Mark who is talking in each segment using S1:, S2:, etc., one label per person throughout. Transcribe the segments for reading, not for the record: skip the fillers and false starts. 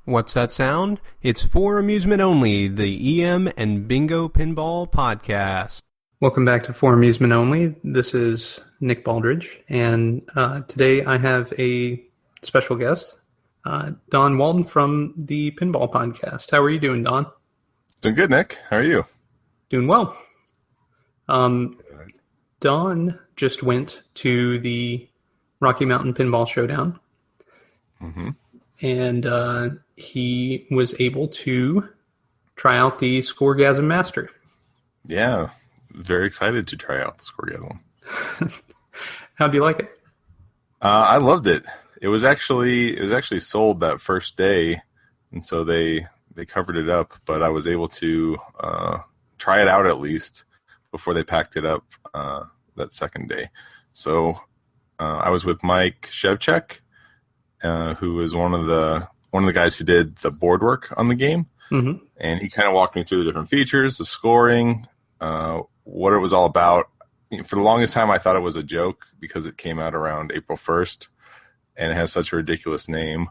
S1: What's that sound? It's For Amusement Only, the EM and Bingo Pinball Podcast.
S2: Welcome back to For Amusement Only. This is Nick Baldridge, and today I have a special guest, Don Walton from the Pinball Podcast. How are you doing, Don?
S3: Doing good, Nick. How are you?
S2: Doing well. Don just went to the Rocky Mountain Pinball Showdown, and he was able to try out the Scoregasm Master.
S3: Yeah, very excited to try out the Scoregasm.
S2: How do you like it?
S3: I loved it. It was actually sold that first day, and so they covered it up. But I was able to try it out at least before they packed it up that second day. So I was with Mike Shevchuk, who was one of the guys who did the board work on the game, and he kind of walked me through the different features, the scoring, what it was all about. For the longest time, I thought it was a joke because it came out around April 1st, and it has such a ridiculous name,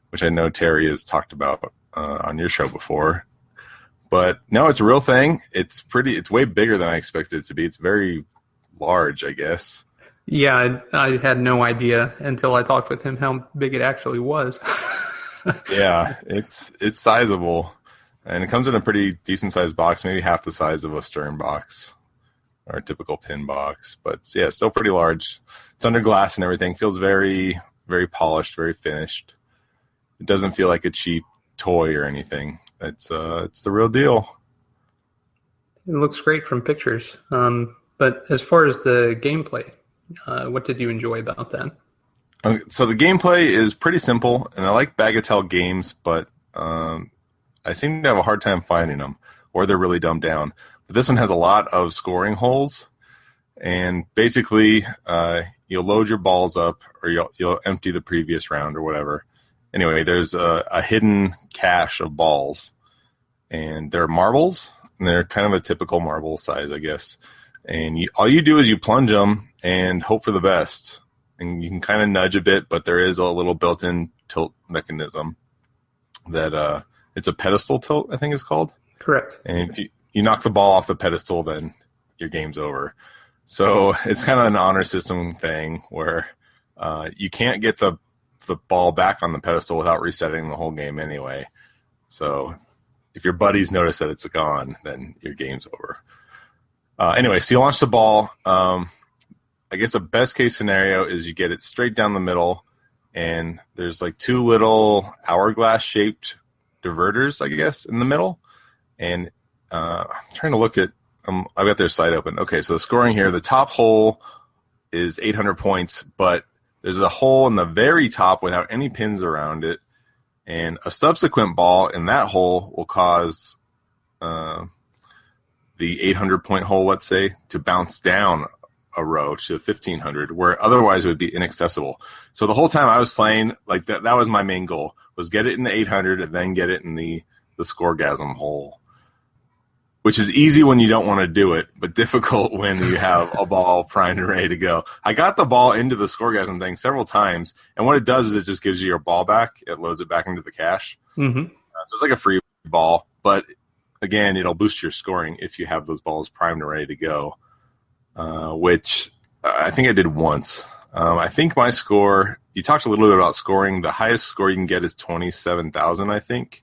S3: which I know Terry has talked about on your show before. But no, it's a real thing. It's way bigger than I expected it to be. It's very large, I guess.
S2: Yeah, I had no idea until I talked with him how big it actually was.
S3: Yeah, it's sizable, and it comes in a pretty decent sized box, maybe half the size of a Stern box or a typical pin box. But yeah, it's still pretty large. It's under glass and everything. Feels very, very polished, very finished. It doesn't feel like a cheap toy or anything. It's the real deal.
S2: It looks great from pictures. But as far as the gameplay, what did you enjoy about that?
S3: So the gameplay is pretty simple, and I like Bagatelle games, but I seem to have a hard time finding them, or they're really dumbed down. But this one has a lot of scoring holes, and basically you'll load your balls up, or you'll empty the previous round or whatever. Anyway, there's a hidden cache of balls, and they're marbles, and they're kind of a typical marble size, I guess. And all you do is you plunge them and hope for the best. And you can kind of nudge a bit, but there is a little built-in tilt mechanism that it's a pedestal tilt, I think it's called.
S2: Correct.
S3: And if you knock the ball off the pedestal, then your game's over. So it's kind of an honor system thing where you can't get the ball back on the pedestal without resetting the whole game anyway. So if your buddies notice that it's gone, then your game's over. Anyway, so you launch the ball. I guess the best case scenario is you get it straight down the middle, and there's like two little hourglass shaped diverters, I guess, in the middle. And I'm trying to look at, I've got their site open. Okay, so the scoring here, the top hole is 800 points, but there's a hole in the very top without any pins around it, and a subsequent ball in that hole will cause the 800-point hole, let's say, to bounce down a row to 1,500, where otherwise it would be inaccessible. So the whole time I was playing, like that was my main goal, was get it in the 800 and then get it in the Scoregasm hole, which is easy when you don't want to do it, but difficult when you have a ball primed and ready to go. I got the ball into the Scoregasm thing several times, and what it does is it just gives you your ball back. It loads it back into the cache. So it's like a free ball, but again, it'll boost your scoring if you have those balls primed and ready to go, which I think I did once. I think my score, you talked a little bit about scoring. The highest score you can get is 27,000, I think.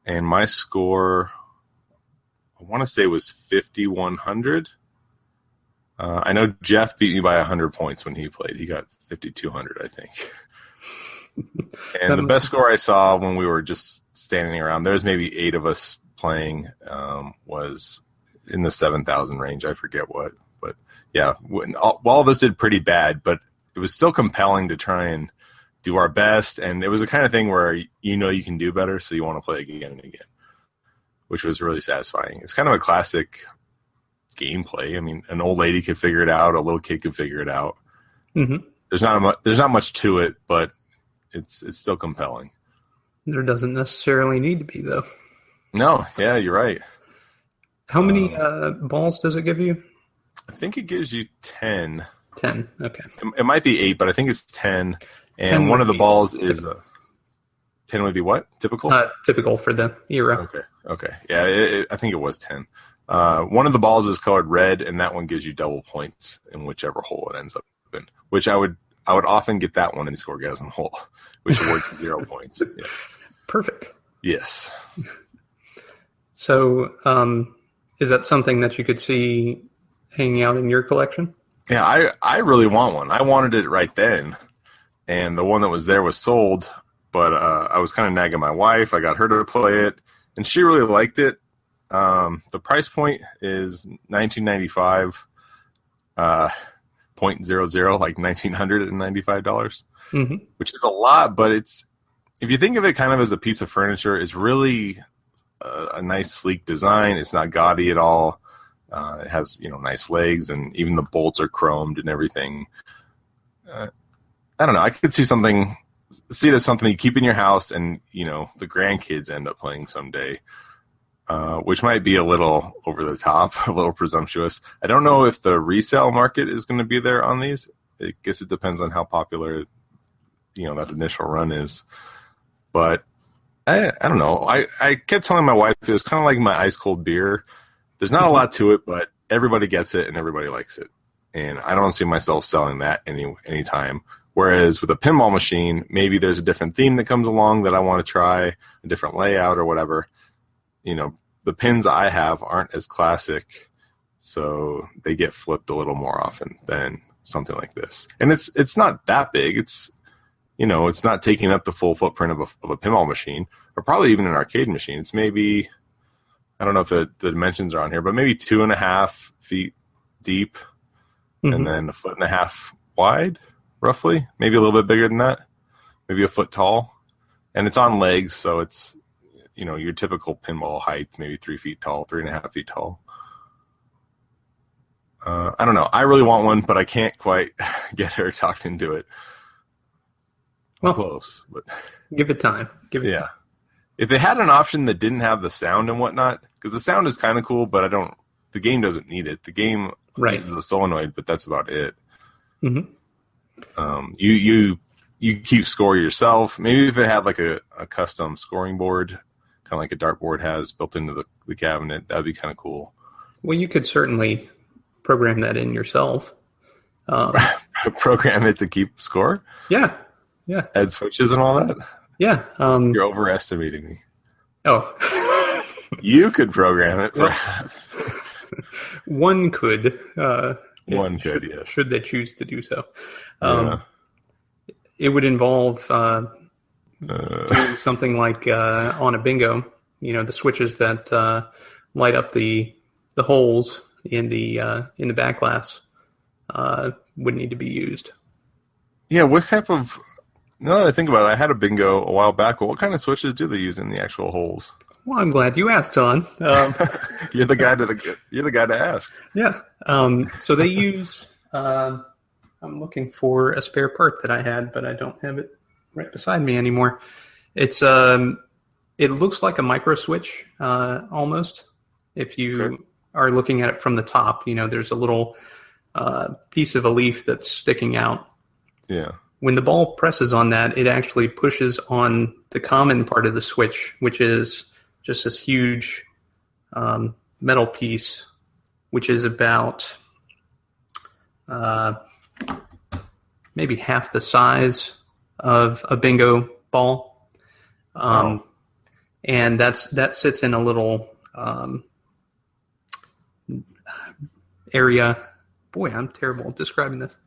S3: And my score, I want to say, was 5,100. I know Jeff beat me by 100 points when he played. He got 5,200, I think. And the best score I saw when we were just standing around, there's maybe 8 of us playing, was in the 7,000 range. I forget what, but yeah, all of us did pretty bad, but it was still compelling to try and do our best. And it was the kind of thing where you can do better, so you want to play again and again, which was really satisfying. It's kind of a classic gameplay. I mean, an old lady could figure it out, a little kid could figure it out. There's not much to it, but it's still compelling.
S2: There doesn't necessarily need to be, though.
S3: No, yeah, you're right.
S2: How many balls does it give you?
S3: I think it gives you 10.
S2: 10, okay.
S3: It might be 8, but I think it's 10. And one of the balls is 10 would be what? Typical?
S2: Typical for the era.
S3: Okay. Yeah, I think it was 10. One of the balls is colored red, and that one gives you double points in whichever hole it ends up in. Which I would often get that one in the Scoregasm hole, which awards you 0 points. Yeah.
S2: Perfect.
S3: Yes.
S2: So, is that something that you could see hanging out in your collection?
S3: Yeah, I really want one. I wanted it right then, and the one that was there was sold, but I was kind of nagging my wife. I got her to play it, and she really liked it. The price point is $19.95, 0.00, like $1,995, which is a lot, but it's, if you think of it kind of as a piece of furniture, it's really a nice, sleek design. It's not gaudy at all. It has, nice legs, and even the bolts are chromed and everything. I don't know. I could see it as something you keep in your house, and the grandkids end up playing someday, which might be a little over the top, a little presumptuous. I don't know if the resale market is going to be there on these. I guess it depends on how popular, that initial run is. But I don't know. I kept telling my wife it was kind of like my ice cold beer. There's not a lot to it, but everybody gets it and everybody likes it. And I don't see myself selling that anytime. Whereas with a pinball machine, maybe there's a different theme that comes along that I want to try, a different layout or whatever. The pins I have aren't as classic, so they get flipped a little more often than something like this. And it's not that big. It's, it's not taking up the full footprint of a pinball machine, or probably even an arcade machine. It's maybe, I don't know if the dimensions are on here, but maybe 2.5 feet deep, and then 1.5 feet wide, roughly. Maybe a little bit bigger than that. Maybe a foot tall. And it's on legs, so it's, your typical pinball height, maybe 3 feet tall, 3.5 feet tall. I don't know. I really want one, but I can't quite get her talked into it. Well, close, but
S2: give it time.
S3: Time. If they had an option that didn't have the sound and whatnot, because the sound is kind of cool, but the game doesn't need it. The game uses a solenoid, but that's about it. You keep score yourself. Maybe if it had like a custom scoring board, kind of like a dartboard has built into the cabinet, that'd be kind of cool.
S2: Well, you could certainly program that in yourself.
S3: Program it to keep score?
S2: Yeah.
S3: Add switches and all that?
S2: Yeah.
S3: You're overestimating me.
S2: Oh.
S3: You could program it, perhaps.
S2: One could.
S3: One could, yes.
S2: Should they choose to do so. It would involve doing something like on a bingo, the switches that light up the holes in the back glass would need to be used.
S3: Yeah, what type of... Now that I think about it, I had a bingo a while back, but what kind of switches do they use in the actual holes?
S2: Well, I'm glad you asked, Don.
S3: You're the guy to ask.
S2: Yeah. So they use... I'm looking for a spare part that I had, but I don't have it right beside me anymore. It's it looks like a micro switch almost. If you are looking at it from the top, there's a little piece of a leaf that's sticking out.
S3: Yeah.
S2: When the ball presses on that, it actually pushes on the common part of the switch, which is just this huge metal piece, which is about maybe half the size of a bingo ball. And that sits in a little area. Boy, I'm terrible at describing this.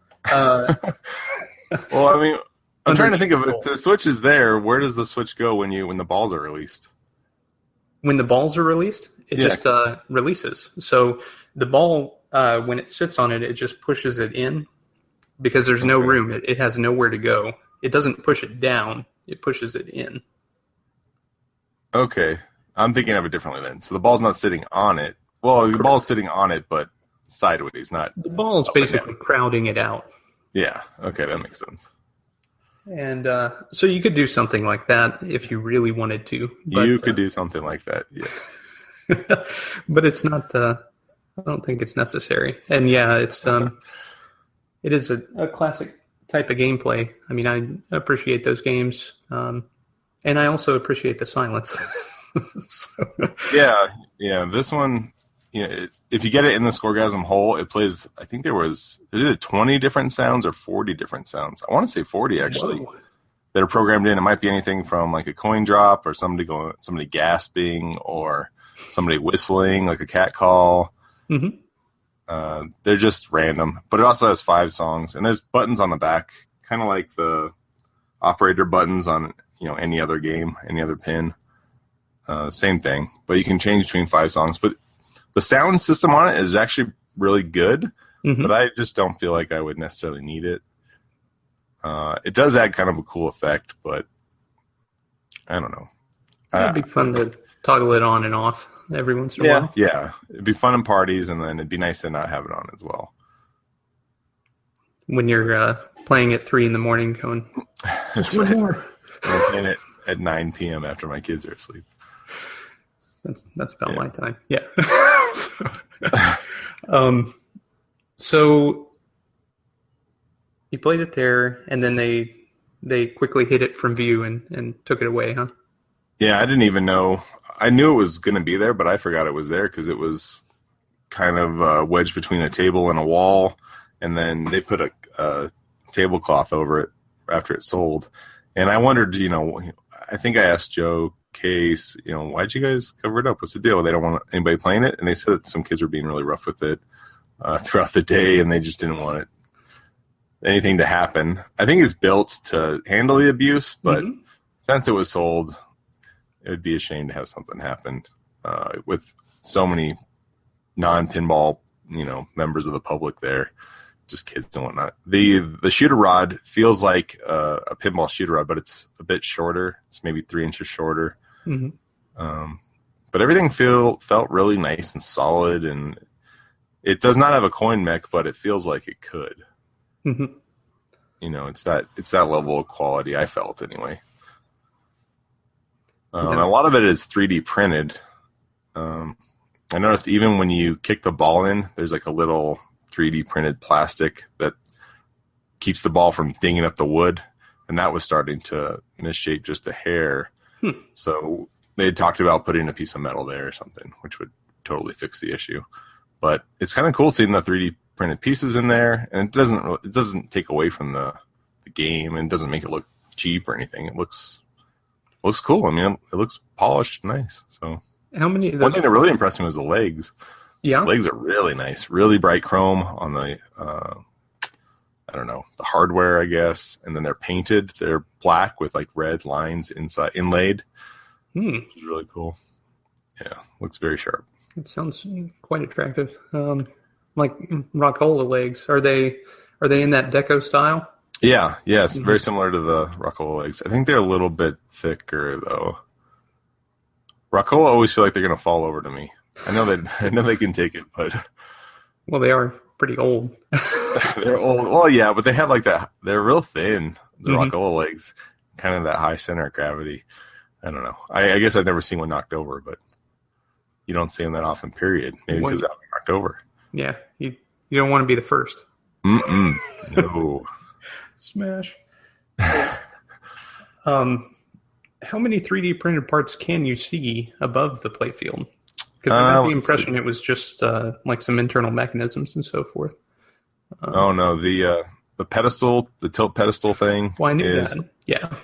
S3: Well, I mean, I'm trying to think of if the switch is there, where does the switch go when the balls are released?
S2: When the balls are released, it just releases. So the ball, when it sits on it, it just pushes it in because there's no room. It has nowhere to go. It doesn't push it down. It pushes it in.
S3: Okay. I'm thinking of it differently then. So the ball's not sitting on it. Well, the ball's sitting on it, but sideways, not...
S2: The ball's basically crowding it out.
S3: Yeah. Okay, that makes sense.
S2: And so you could do something like that if you really wanted to. But,
S3: you could do something like that, yes.
S2: But it's not... I don't think it's necessary. And yeah, it's it is a classic type of gameplay. I mean, I appreciate those games. And I also appreciate the silence. So,
S3: Yeah. This one, if you get it in the Scoregasm hole, it plays. I think there's either 20 different sounds or 40 different sounds. I want to say 40 actually.
S2: whoa.
S3: That are programmed in. It might be anything from like a coin drop or somebody gasping or somebody whistling like a cat call.
S2: Mm-hmm.
S3: They're just random, but it also has 5 songs and there's buttons on the back, kind of like the operator buttons on any other game, any other pin. Same thing, but you can change between 5 songs. But the sound system on it is actually really good, but I just don't feel like I would necessarily need it. It does add kind of a cool effect, but I don't know.
S2: It'd be fun to toggle it on and off every once in a while.
S3: Yeah. It'd be fun in parties, and then it'd be nice to not have it on as well.
S2: When you're playing at 3 a.m, going,
S3: That's
S2: one
S3: right.
S2: more.
S3: I'm playing it at 9 p.m. after my kids are asleep.
S2: That's about my time. Yeah. So you played it there, and then they quickly hid it from view and took it away, huh?
S3: Yeah, I didn't even know. I knew it was going to be there, but I forgot it was there because it was kind of wedged between a table and a wall, and then they put a tablecloth over it after it sold. And I wondered, I think I asked Joe Case, why'd you guys cover it up? What's the deal? They don't want anybody playing it? And they said that some kids were being really rough with it throughout the day, and they just didn't want anything to happen. I think it's built to handle the abuse, but since it was sold, it would be a shame to have something happen with so many non-pinball, members of the public there, just kids and whatnot. The shooter rod feels like a pinball shooter rod, but it's a bit shorter. It's maybe 3 inches shorter. But everything felt really nice and solid, and it does not have a coin mech, but it feels like it could. It's that level of quality, I felt anyway. A lot of it is 3D printed. I noticed even when you kick the ball in, there's like a little 3D printed plastic that keeps the ball from dinging up the wood, and that was starting to misshape just a hair. So they had talked about putting a piece of metal there or something, which would totally fix the issue. But it's kind of cool seeing the 3D printed pieces in there, and it doesn't take away from the game, and doesn't make it look cheap or anything. It looks cool. I mean, it looks polished, nice. So
S2: How many of those?
S3: one thing that really impressed me was the legs.
S2: Yeah.
S3: The legs are really nice, really bright chrome on the the hardware, I guess, and then they're painted. They're black with like red lines inside inlaid. Which is really cool. Yeah, looks very sharp.
S2: It sounds quite attractive. Like Rockola legs. Are they in that deco style?
S3: Yeah, yes, very similar to the Rockola legs. I think they're a little bit thicker though. Rockola always feel like they're gonna fall over to me. I know they can take it, but
S2: Well, they are pretty old.
S3: they're old. Well, yeah, but they have like that. They're real thin. The Rockola legs, kind of that high center of gravity. I don't know. I guess I've never seen one knocked over, but you don't see them that often. Period. Maybe because they're knocked over.
S2: Yeah, you don't want to be the first.
S3: No.
S2: Smash. How many 3D printed parts can you see above the playfield? Because I got the impression it was just like some internal mechanisms and so forth.
S3: Oh no, the pedestal, the tilt pedestal thing.
S2: Well, I knew that. Yeah.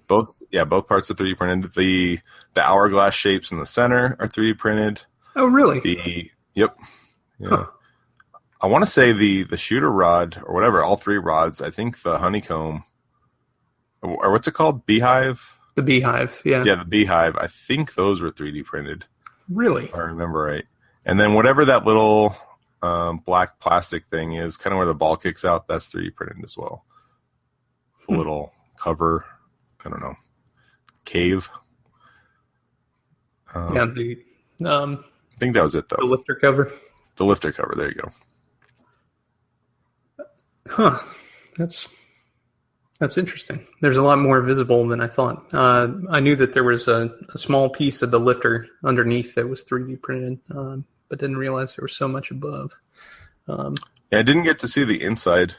S3: Both parts are 3D printed. The hourglass shapes in the center are 3D printed.
S2: Oh, really?
S3: Yep. Yeah. Huh. I want to say the shooter rod or whatever, all 3 rods. I think the honeycomb, or what's it called, beehive.
S2: The beehive, yeah.
S3: Yeah, the beehive. I think those were 3D printed.
S2: Really?
S3: If I remember right. And then whatever that little black plastic thing is, kind of where the ball kicks out, that's 3D printed as well. A little cover. I don't know. Cave.
S2: Yeah,
S3: I think that was it, though.
S2: The lifter cover.
S3: The lifter cover. There you go.
S2: Huh. That's interesting. There's a lot more visible than I thought. I knew that there was a small piece of the lifter underneath that was 3D printed, but didn't realize there was so much above.
S3: Yeah, I didn't get to see the inside.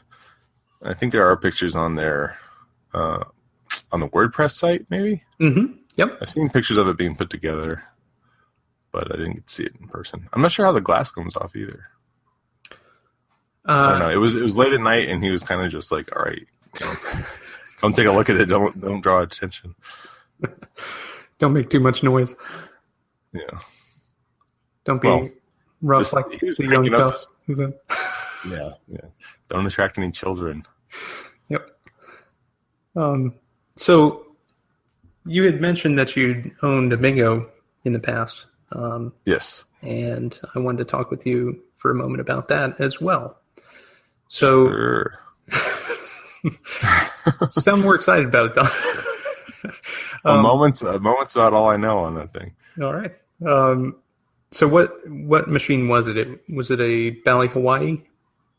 S3: I think there are pictures on there. on the WordPress site, maybe.
S2: Mm-hmm. Yep.
S3: I've seen pictures of it being put together, but I didn't get to see it in person. I'm not sure how the glass comes off either. I don't know. It was late at night, and he was kind of just like, "All right, come take a look at it. Don't draw attention.
S2: Don't make too much noise.
S3: Yeah.
S2: Don't be rough like
S3: he was
S2: the young
S3: cranking up
S2: cuffs. Is it?
S3: Yeah. Don't attract any children.
S2: Yep. So you had mentioned that you'd owned a bingo in the past.
S3: Yes.
S2: And I wanted to talk with you for a moment about that as well. So,
S3: Sure.
S2: sound more excited about it, Don.
S3: A moment's about all I know on that thing.
S2: All right. So what machine was it? Was it a Bally Hawaii?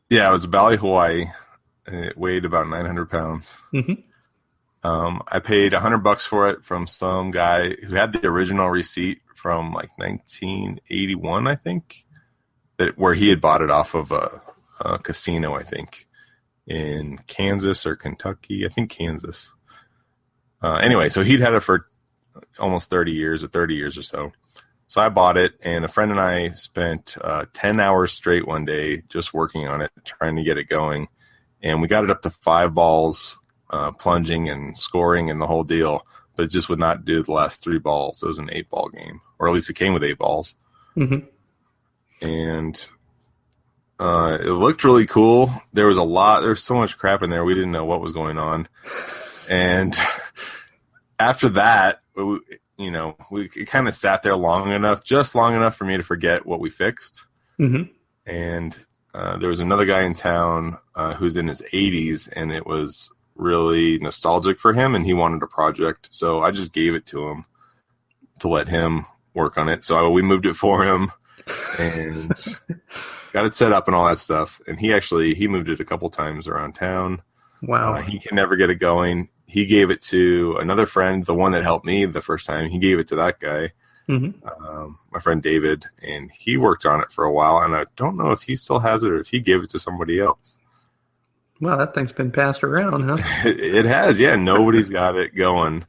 S3: Yeah, it was a Bally Hawaii, and it weighed about 900 pounds.
S2: Mm-hmm.
S3: I paid $100 for it from some guy who had the original receipt from like 1981, I think, where he had bought it off of a casino, I think, in Kansas or Kentucky. I think Kansas. Anyway, so he'd had it for almost 30 years or so. So I bought it, and a friend and I spent 10 hours straight one day just working on it, trying to get it going. And we got it up to 5 balls, plunging and scoring and the whole deal, but it just would not do the last 3 balls. It was an 8-ball game, or at least it came with 8 balls.
S2: Mm-hmm.
S3: And it looked really cool. There's so much crap in there. We didn't know what was going on. And after that, we kind of sat there just long enough for me to forget what we fixed.
S2: Mm-hmm.
S3: And there was another guy in town who's in his 80s, and it was really nostalgic for him, and he wanted a project. So I just gave it to him to let him work on it. So we moved it for him and got it set up and all that stuff. And he moved it a couple times around town.
S2: Wow.
S3: He can never get it going. He gave it to another friend, the one that helped me the first time. He gave it to that guy, my friend David, and he worked on it for a while. And I don't know if he still has it or if he gave it to somebody else.
S2: Wow, that thing's been passed around, huh?
S3: It has, yeah. Nobody's got it going.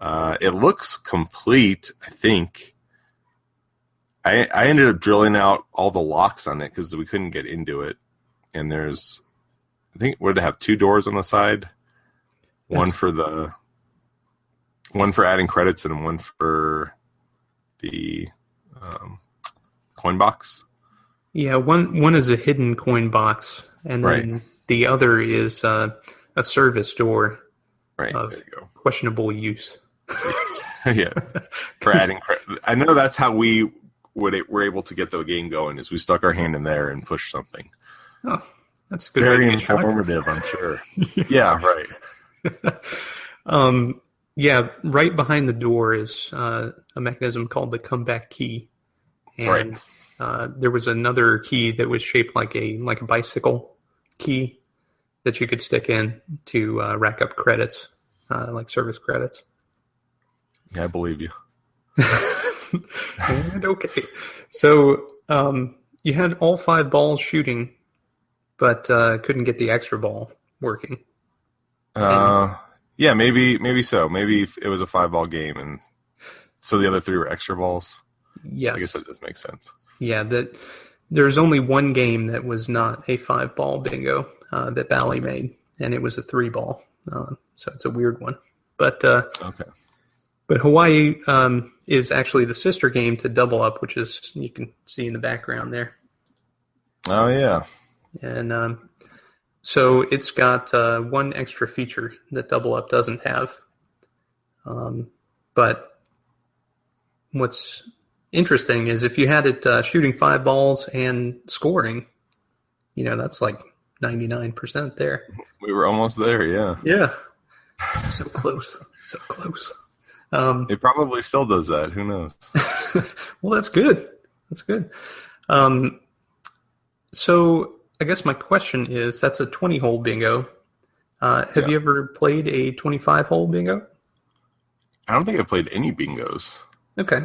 S3: It looks complete, I think. I ended up drilling out all the locks on it because we couldn't get into it. And I think, would it have 2 doors on the side? Yes. One for adding credits and one for the coin box.
S2: Yeah, one is a hidden coin box, and then the other is a service door of
S3: there you go.
S2: Questionable use.
S3: Yeah, for adding credit. I know that's how we were able to get the game going. Is we stuck our hand in there and pushed something.
S2: Oh, that's a good.
S3: Very informative, I'm sure. Yeah, right.
S2: Yeah, right behind the door is a mechanism called the comeback key, and there was another key that was shaped like a bicycle key that you could stick in to rack up credits, like service credits.
S3: Yeah, I believe you.
S2: And okay, so you had all 5 balls shooting, but couldn't get the extra ball working.
S3: Yeah, maybe so. Maybe it was a 5-ball game, and so the other 3 were extra balls.
S2: Yes,
S3: I guess that does make sense.
S2: Yeah, there's only one game that was not a 5-ball bingo that Bally made, and it was a 3-ball. So it's a weird one, but
S3: okay.
S2: But Hawaii is actually the sister game to Double Up, which is you can see in the background there.
S3: Oh yeah,
S2: and so it's got one extra feature that Double Up doesn't have. But what's interesting is if you had it shooting 5 balls and scoring, that's like 99% there.
S3: We were almost there, yeah.
S2: Yeah. So close. So close.
S3: It probably still does that. Who knows?
S2: Well, that's good. That's good. So I guess my question is, that's a 20-hole bingo. Have you ever played a 25-hole bingo?
S3: I don't think I've played any bingos.
S2: Okay.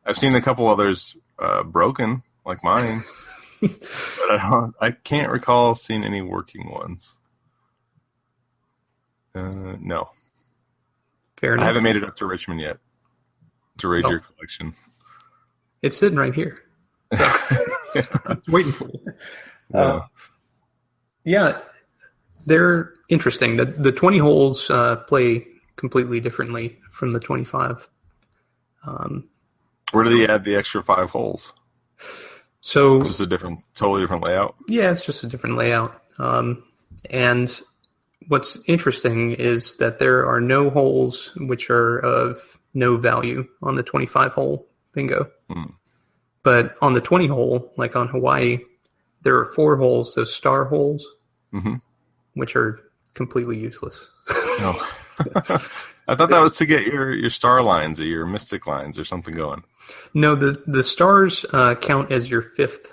S3: I've seen a couple others broken, like mine, but I can't recall seeing any working ones. No.
S2: Fair enough.
S3: I haven't made it up to Richmond yet to raid your collection.
S2: It's sitting right here. So, waiting for you. Yeah, they're interesting. The 20 holes play completely differently from the 25.
S3: Where do they add the extra 5 holes?
S2: So
S3: just totally different layout?
S2: Yeah, it's just a different layout. And what's interesting is that there are no holes which are of no value on the 25-hole bingo. But on the 20-hole, like on Hawaii, there are 4 holes, those star holes, which are completely useless.
S3: Oh. I thought that was to get your star lines or your mystic lines or something going.
S2: No, the stars count as your 5th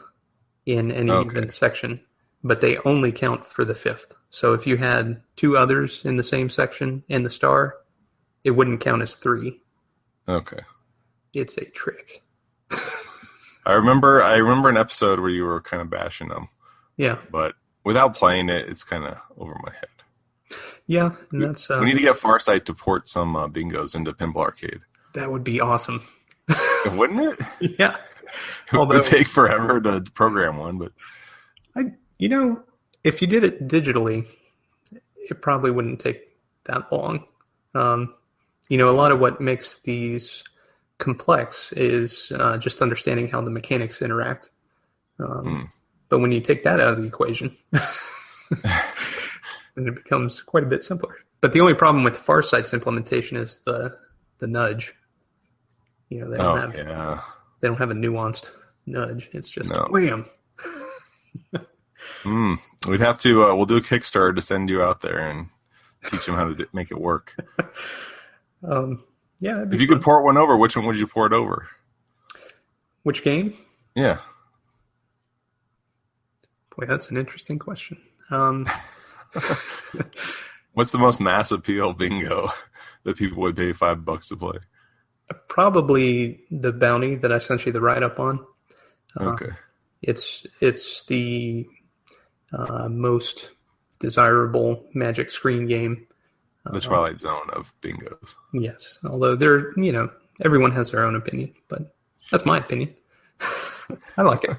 S2: in any given section, but they only count for the 5th. So if you had 2 others in the same section and the star, it wouldn't count as 3.
S3: Okay.
S2: It's a trick.
S3: I remember an episode where you were kind of bashing them.
S2: Yeah.
S3: But without playing it, it's kind of over my head.
S2: Yeah, and that's...
S3: we need to get Farsight to port some bingos into Pinball Arcade.
S2: That would be awesome.
S3: Wouldn't it?
S2: Yeah.
S3: It would take forever to program one, but...
S2: if you did it digitally, it probably wouldn't take that long. A lot of what makes these complex is just understanding how the mechanics interact. But when you take that out of the equation, then it becomes quite a bit simpler. But the only problem with Farsight's implementation is the nudge. They don't have a nuanced nudge. It's just wham.
S3: We'd have to. We'll do a Kickstarter to send you out there and teach them how to make it work.
S2: Yeah.
S3: If you could port one over, which one would you port over?
S2: Which game?
S3: Yeah.
S2: Boy, that's an interesting question.
S3: What's the most mass appeal bingo that people would pay $5 to play?
S2: Probably the bounty that I sent you the write-up on.
S3: Okay.
S2: It's the most desirable Magic screen game.
S3: The Twilight Zone of bingos.
S2: Yes, although everyone has their own opinion, but that's my opinion. I like it.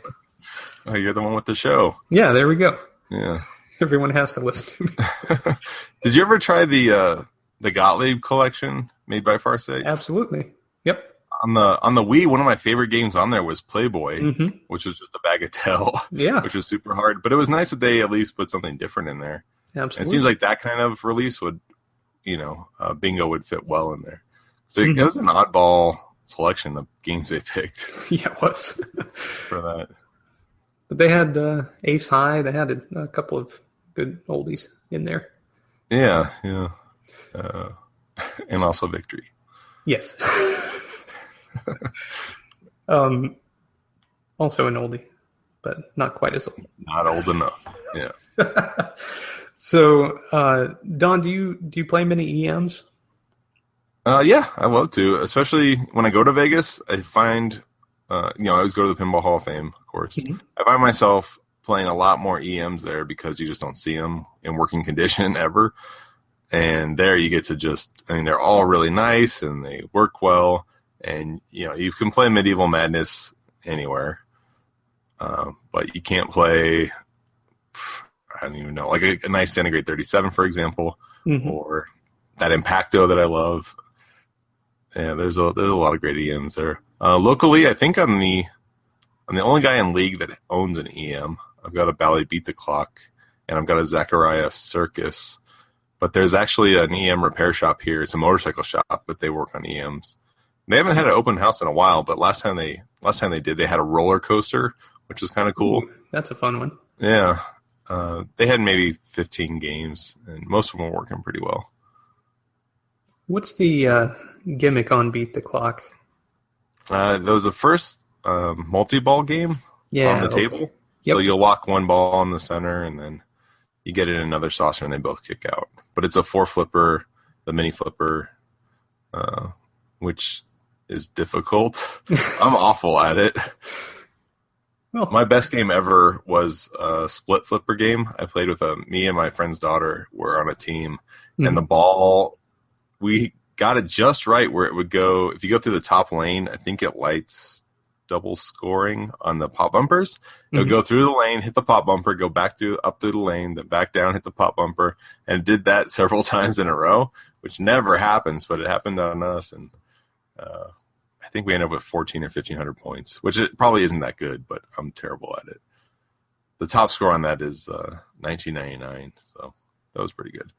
S3: Oh, you're the one with the show.
S2: Yeah, there we go.
S3: Yeah.
S2: Everyone has to listen to me.
S3: Did you ever try the Gottlieb collection made by Farsight?
S2: Absolutely. Yep.
S3: On the Wii, one of my favorite games on there was Playboy, which was just a bagatelle. Yeah. Which was super hard. But it was nice that they at least put something different in there.
S2: Absolutely.
S3: And it seems like that kind of release would, bingo would fit well in there. So it was an oddball selection of games they picked.
S2: Yeah, it was.
S3: For that.
S2: But they had Ace High. They had a couple of good oldies in there.
S3: Yeah. And also Victory.
S2: Yes. Also an oldie, but not quite as old.
S3: Not old enough. Yeah.
S2: So, Don, do you play many EMs?
S3: Yeah, I love to, especially when I go to Vegas. I find, I always go to the Pinball Hall of Fame, of course. I find myself playing a lot more EMs there because you just don't see them in working condition ever. And there you get to they're all really nice and they work well. And, you can play Medieval Madness anywhere. But you can't play, I don't even know, like a nice Centigrade 37, for example, or that Impacto that I love. Yeah, there's a lot of great EMs there. Locally, I think I'm the only guy in league that owns an EM. I've got a Bally Beat the Clock, and I've got a Zachariah Circus. But there's actually an EM repair shop here. It's a motorcycle shop, but they work on EMs. They haven't had an open house in a while, but last time they did, they had a roller coaster, which is kind of cool.
S2: Ooh, that's a fun one.
S3: Yeah. They had maybe 15 games, and most of them were working pretty well.
S2: What's the gimmick on Beat the Clock?
S3: That was the first multi-ball game on the table. Yep. So you'll lock one ball in the center, and then you get it in another saucer, and they both kick out. But it's a 4-flipper, the mini flipper, which is difficult. I'm awful at it. Well, my best game ever was a split flipper game. I played with me and my friend's daughter were on a team, and the ball, we got it just right where it would go. If you go through the top lane, I think it lights double scoring on the pop bumpers. It would go through the lane, hit the pop bumper, go back up through the lane, then back down, hit the pop bumper, and did that several times in a row, which never happens, but it happened on us, and I think we ended up with 14 or 1,500 points, which it probably isn't that good, but I'm terrible at it. The top score on that is 1999, so that was pretty good.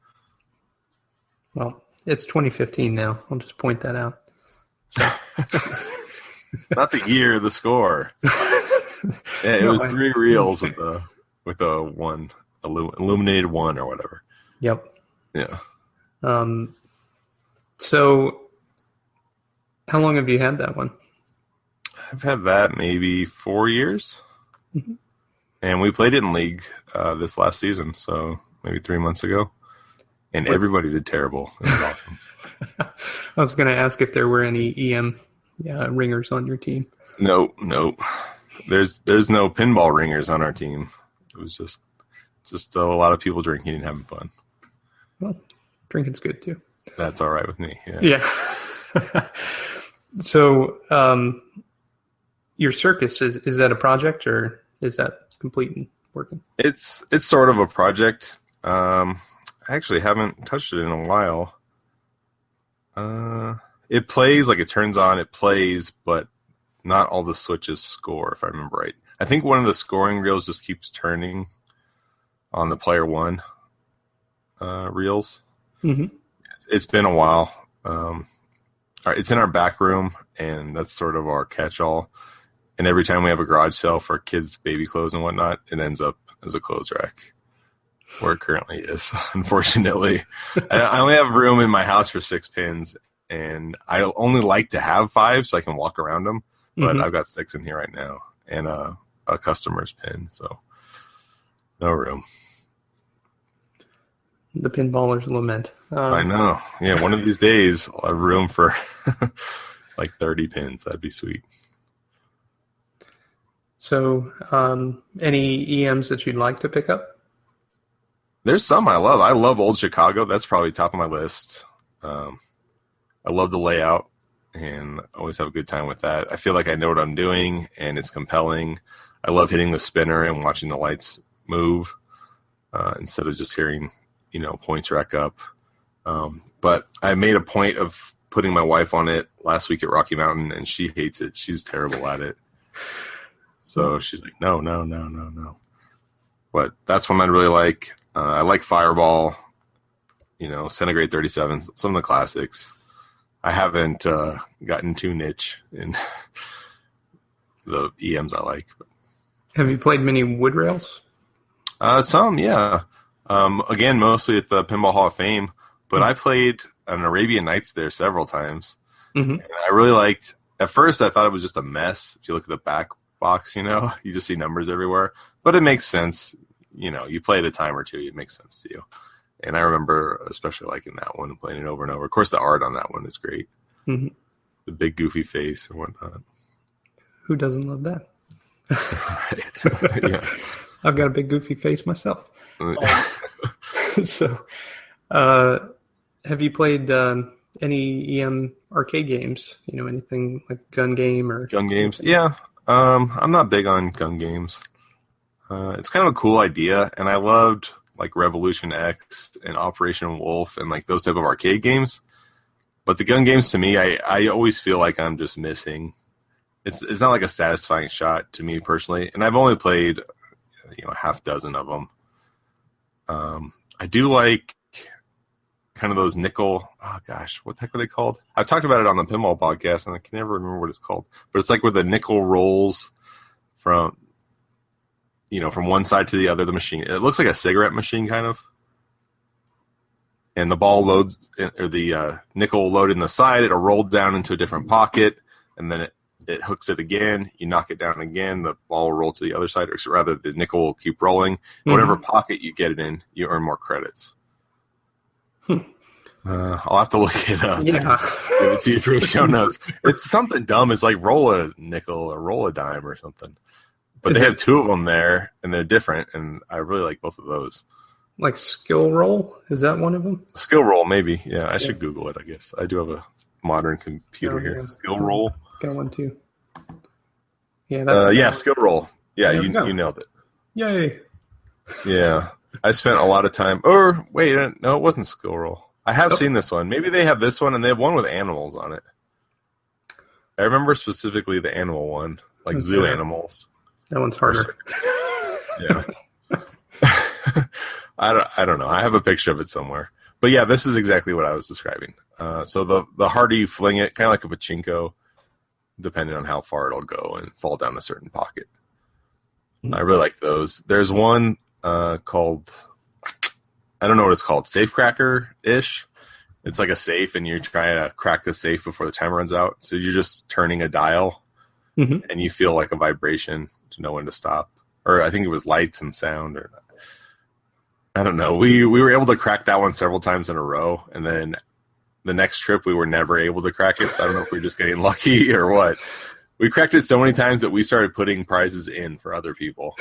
S2: Well, it's 2015 now. I'll just point that out. So.
S3: Not the year, the score. Yeah, it was 3 reels with a one illuminated 1 or whatever.
S2: Yep.
S3: Yeah.
S2: So, how long have you had that one?
S3: I've had that maybe 4 years, and we played it in league this last season, so maybe 3 months ago, and everybody did terrible. It was awesome.
S2: I was going to ask if there were any EM ringers on your team.
S3: No. There's no pinball ringers on our team. It was just a lot of people drinking and having fun.
S2: Well, drinking's good too.
S3: That's all right with me.
S2: Yeah. So, your circus, is that a project or is that complete and working?
S3: It's sort of a project. I actually haven't touched it in a while. It plays, like it turns on, it plays, but not all the switches score, if I remember right. I think one of the scoring reels just keeps turning on the player 1 reels. It's been a while. It's in our back room, and that's sort of our catch-all. And every time we have a garage sale for kids' baby clothes and whatnot, it ends up as a clothes rack, where it currently is, unfortunately. I only have room in my house for 6 pins, and I only like to have 5 so I can walk around them. But I've got 6 in here right now, and a customer's pin, so no room.
S2: The pinballer's lament.
S3: I know. Yeah, one of these days I'll have room for like 30 pins. That'd be sweet.
S2: So, any EMs that you'd like to pick up?
S3: There's some I love. I love Old Chicago. That's probably top of my list. I love the layout, and always have a good time with that. I feel like I know what I'm doing, and it's compelling. I love hitting the spinner and watching the lights move instead of just hearing, points rack up. But I made a point of putting my wife on it last week at Rocky Mountain, and she hates it. She's terrible at it. So she's like, no. But that's one I really like. I like Fireball, Centigrade 37, some of the classics. I haven't gotten too niche in the EMs I like.
S2: Have you played many wood rails?
S3: Some, yeah. Again, mostly at the Pinball Hall of Fame, but I played an Arabian Nights there several times. And I really liked, at first I thought it was just a mess. If you look at the back box, you just see numbers everywhere, but it makes sense. You play it a time or two, it makes sense to you. And I remember especially liking that one and playing it over and over. Of course, the art on that one is great. The big goofy face and whatnot.
S2: Who doesn't love that?
S3: Right. Yeah.
S2: I've got a big goofy face myself. So, have you played any EM arcade games? Anything like gun game or
S3: gun games? Yeah. I'm not big on gun games. It's kind of a cool idea, and I loved like Revolution X and Operation Wolf and like those type of arcade games. But the gun games, to me, I always feel like I'm just missing. It's not like a satisfying shot to me personally, and I've only played a half dozen of them. I do like kind of those nickel. Oh gosh, what the heck are they called? I've talked about it on the Pinball podcast, and I can never remember what it's called. But it's like where the nickel rolls from one side to the other of the machine. It looks like a cigarette machine, kind of. And the ball loads, or the nickel will load in the side. It'll roll down into a different pocket, and then it hooks it again. You knock it down again. The ball will roll to the other side, or rather, the nickel will keep rolling. Whatever pocket you get it in, you earn more credits. I'll have to look it up.
S2: Yeah.
S3: Give it to you for show notes. It's something dumb. It's like roll a nickel or roll a dime or something. But they have 2 of them there, and they're different, and I really like both of those.
S2: Like skill roll? Is that one of them?
S3: Skill roll, maybe. Yeah, I should Google it, I guess. I do have a modern computer here.
S2: Yeah.
S3: Skill roll.
S2: Got one too. Yeah, that's
S3: skill roll. Yeah,
S2: There we go.
S3: you nailed it.
S2: Yay.
S3: Yeah. I spent a lot of time. Or, wait, no, it wasn't skill roll. I have seen this one. Maybe they have this one, and they have one with animals on it. I remember specifically the animal one, like zoo animals.
S2: That one's harder.
S3: Yeah. I don't know. I have a picture of it somewhere. But yeah, this is exactly what I was describing. So the harder you fling it, kind of like a pachinko, depending on how far it'll go and fall down a certain pocket. I really like those. There's one called, I don't know what it's called, Safecracker-ish. It's like a safe, and you're trying to crack the safe before the timer runs out. So you're just turning a dial, and you feel like a vibration to know when to stop. Or I think it was lights and sound, or I don't know. We were able to crack that one several times in a row, and then the next trip we were never able to crack it. So I don't know if we were just getting lucky or what. We cracked it so many times that we started putting prizes in for other people.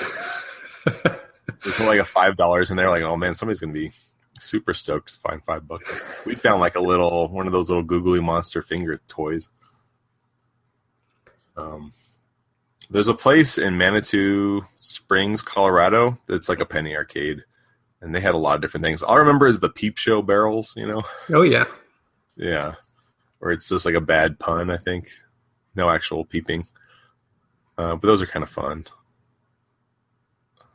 S3: We put like a $5, and they're like, "Oh man, somebody's gonna be super stoked to find $5." We found like one of those little googly monster finger toys. There's a place in Manitou Springs, Colorado, that's like a penny arcade, and they had a lot of different things. All I remember is the peep show barrels,
S2: Oh, yeah.
S3: Yeah. Or it's just like a bad pun, I think. No actual peeping. But those are kind of fun.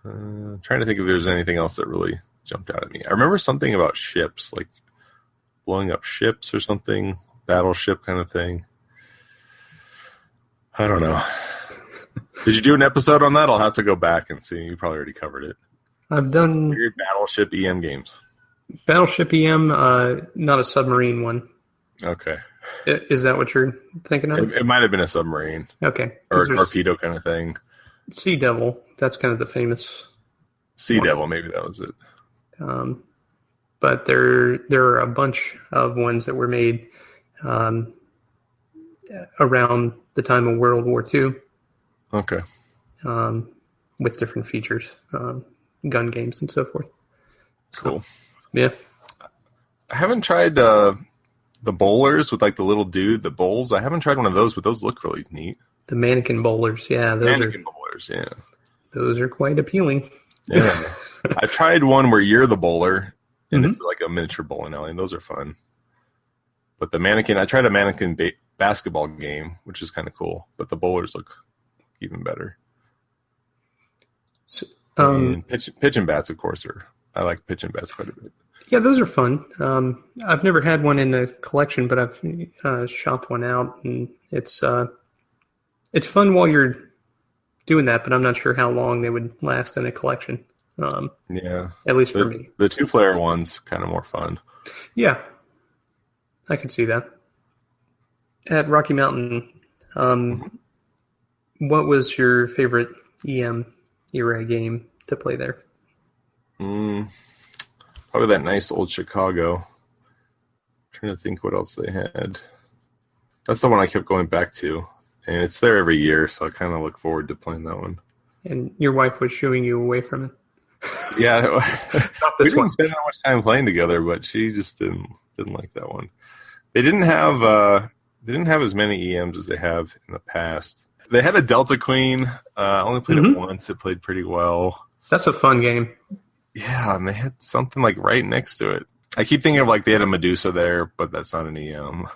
S3: Trying to think if there's anything else that really jumped out at me. I remember something about ships, like blowing up ships or something, battleship kind of thing. I don't know. Did you do an episode on that? I'll have to go back and see. You probably already covered it.
S2: I've done
S3: weird battleship EM games.
S2: Battleship EM, not a submarine one.
S3: Okay.
S2: Is that what you're thinking of?
S3: It might have been a submarine.
S2: Okay.
S3: Or a torpedo kind of thing.
S2: Sea Devil, that's kind of the famous
S3: Sea Devil, maybe that was it.
S2: But there are a bunch of ones that were made around the time of World War II.
S3: Okay.
S2: With different features, gun games and so forth.
S3: Cool.
S2: Yeah.
S3: I haven't tried the bowlers with like the little dude, the bowls. I haven't tried one of those, but those look really neat.
S2: The mannequin bowlers, yeah.
S3: Bowlers, yeah.
S2: Those are quite appealing.
S3: Yeah. I tried one where you're the bowler, and it's like a miniature bowling alley, and those are fun. But the mannequin, I tried a mannequin basketball game, which is kind of cool, but the bowlers look even better.
S2: So,
S3: and pitch and bats, of course, I like pitch and bats quite a bit.
S2: Yeah, those are fun. I've never had one in the collection, but I've shopped one out, and it's fun while you're doing that, but I'm not sure how long they would last in a collection.
S3: Yeah.
S2: At least for me.
S3: The 2-player one's kind of more fun.
S2: Yeah. I can see that. At Rocky Mountain, what was your favorite EM era game to play there?
S3: Probably that nice old Chicago. I'm trying to think what else they had. That's the one I kept going back to. And it's there every year, so I kind of look forward to playing that one. And
S2: your wife was shooing you away from it?
S3: Yeah.
S2: Not
S3: we
S2: this one.
S3: didn't spend that much time playing together, but she just didn't like that one. They didn't have as many EMs as they have in the past. They had a Delta Queen. I only played it once. It played pretty well.
S2: That's a fun game.
S3: Yeah, and they had something like right next to it. I keep thinking of like they had a Medusa there, but that's not an EM.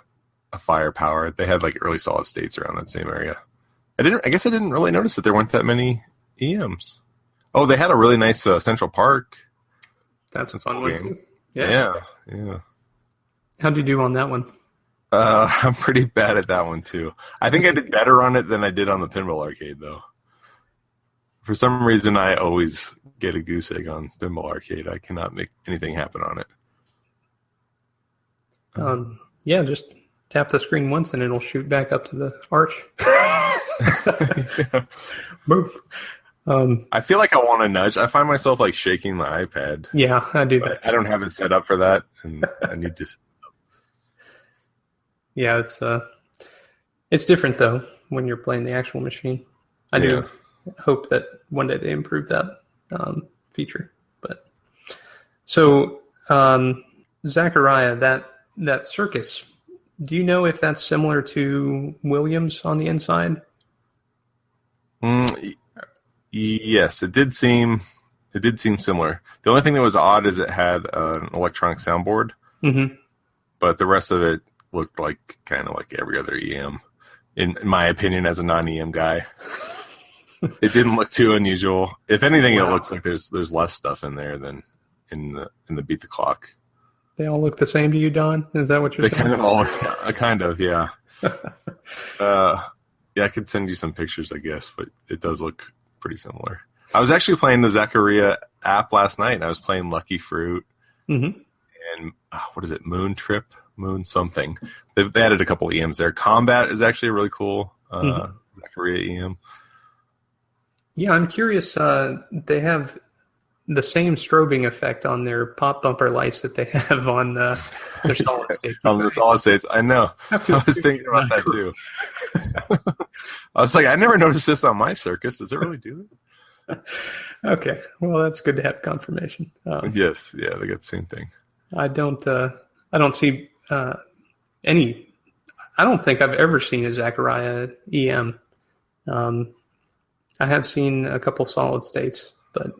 S3: A Firepower. They had like early solid states around that same area. I guess I didn't really notice that there weren't that many EMs. Oh, they had a really nice Central Park.
S2: That's a fun one too.
S3: Yeah.
S2: How'd you do on that one?
S3: I'm pretty bad at that one too. I think I did better on it than I did on the Pinball Arcade though. For some reason, I always get a goose egg on Pinball Arcade. I cannot make anything happen on it.
S2: Yeah, just tap the screen once and it'll shoot back up to the arch. Boom.
S3: I feel like I want to nudge. I find myself like shaking my iPad.
S2: Yeah, I do that.
S3: I don't have it set up for that, and I need to.
S2: Yeah, it's different though when you're playing the actual machine. I do hope that one day they improve that feature. But So, Zachariah, that circus, do you know if that's similar to Williams on the inside?
S3: Yes, it did seem similar. The only thing that was odd is it had an electronic soundboard, but the rest of it looked like kind of like every other EM, in my opinion, as a non-EM guy. It didn't look too unusual. If anything, It looks like there's less stuff in there than in the Beat the Clock.
S2: They all look the same to you, Don? Is that what you're saying?
S3: They kind of all, kind of, yeah. Yeah, I could send you some pictures, I guess, but it does look pretty similar. I was actually playing the Zachariah app last night, and I was playing Lucky Fruit and what is it, Moon Trip, Moon something. They added a couple EMs there. Combat is actually a really cool Zachariah EM.
S2: Yeah, I'm curious. They have the same strobing effect on their pop bumper lights that they have on their solid state.
S3: On the solid states, I know. I was thinking about that too. I was like, I never noticed this on my circus. Does it really do that?
S2: Okay, well, that's good to have confirmation.
S3: Yes, yeah, they got the same thing.
S2: I don't see any. I don't think I've ever seen a Zachariah EM. I have seen a couple solid states, but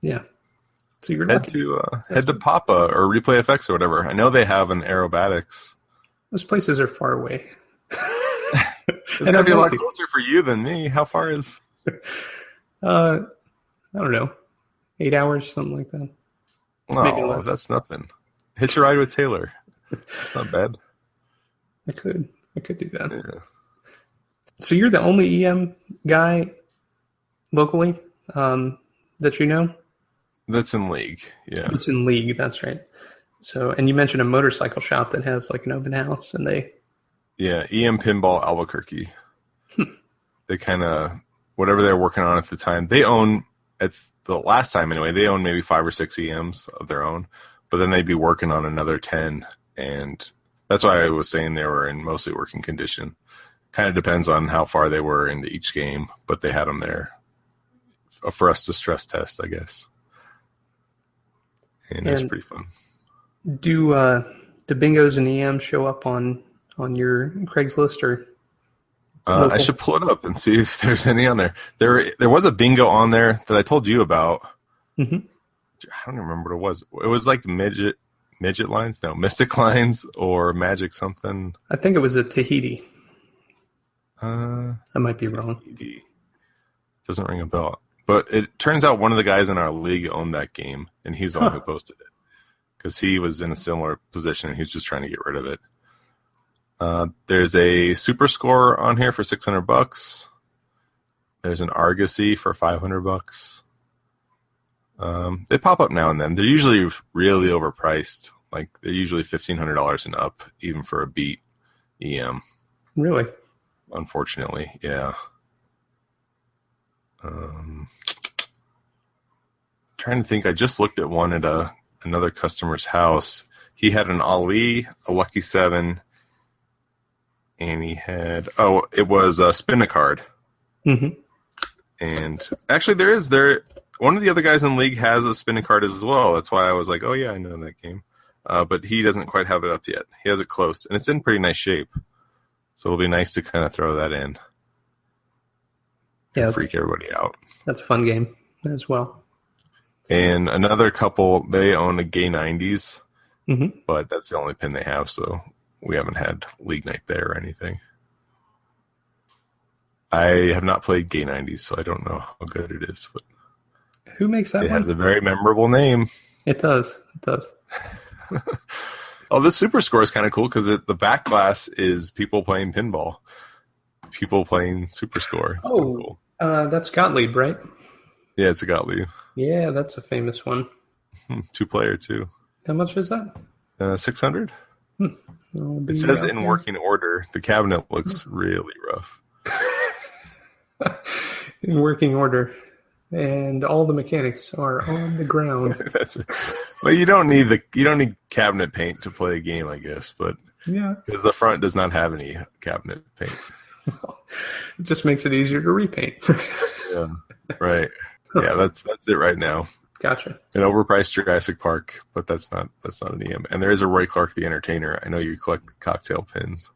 S2: yeah. So you're
S3: head to Papa or Replay FX or whatever. I know they have an aerobatics.
S2: Those places are far away.
S3: It's gonna be a lot closer for you than me. How far is?
S2: I don't know, 8 hours, something like that.
S3: Oh, that's nothing. Hitch a ride with Taylor. Not bad.
S2: I could do that.
S3: Yeah.
S2: So you're the only EM guy locally that you know?
S3: That's in League, yeah.
S2: It's in League, that's right. So, and you mentioned a motorcycle shop that has like an open house, and they...
S3: Yeah, EM Pinball Albuquerque. They kind of, whatever they're working on at the time, they own, at the last time anyway, they own maybe 5 or 6 EMs of their own, but then they'd be working on another 10, and that's why I was saying they were in mostly working condition. Kind of depends on how far they were into each game, but they had them there for us to stress test, I guess. And it's pretty fun.
S2: Do bingos and EMs show up on your Craigslist or?
S3: I should pull it up and see if there's any on there. There was a bingo on there that I told you about. I don't remember what it was. It was like midget lines, no, mystic lines or magic something.
S2: I think it was a Tahiti.
S3: I
S2: might be wrong.
S3: Doesn't ring a bell. But it turns out one of the guys in our league owned that game, and he's the one who posted it. Because he was in a similar position, and he was just trying to get rid of it. There's a Super Score on here for $600. There's an Argosy for $500. They pop up now and then. They're usually really overpriced. Like, they're usually $1,500 and up, even for a beat EM.
S2: Really?
S3: Unfortunately, yeah. Trying to think. I just looked at one at another customer's house. He had an Ali, a Lucky 7, and he had it was a spin a card. And actually, one of the other guys in the league has a spin a card as well. That's why I was like, oh yeah, I know that game. But he doesn't quite have it up yet. He has it close, and it's in pretty nice shape. So it'll be nice to kind of throw that in. Yeah, freak everybody out.
S2: That's a fun game as well.
S3: And another couple, they own a Gay 90s, but that's the only pin they have, so we haven't had league night there or anything. I have not played Gay 90s, so I don't know how good it is. But
S2: who makes that one?
S3: It has a very memorable name.
S2: It does.
S3: Oh, this Super Score is kind of cool because the back glass is people playing pinball. People playing Super Score. It's cool.
S2: That's Gottlieb, right?
S3: Yeah, it's a Gottlieb.
S2: Yeah, that's a famous one.
S3: 2-player, too.
S2: How much is that?
S3: $600. It says in working order. The cabinet looks really rough.
S2: In working order. And all the mechanics are on the ground.
S3: That's right. Well, you don't need cabinet paint to play a game, I guess, but
S2: yeah,
S3: because the front does not have any cabinet paint.
S2: It just makes it easier to repaint.
S3: Yeah, right. Yeah, that's it right now.
S2: Gotcha.
S3: An overpriced Jurassic Park, but that's not an EM. And there is a Roy Clark the Entertainer. I know you collect cocktail pins.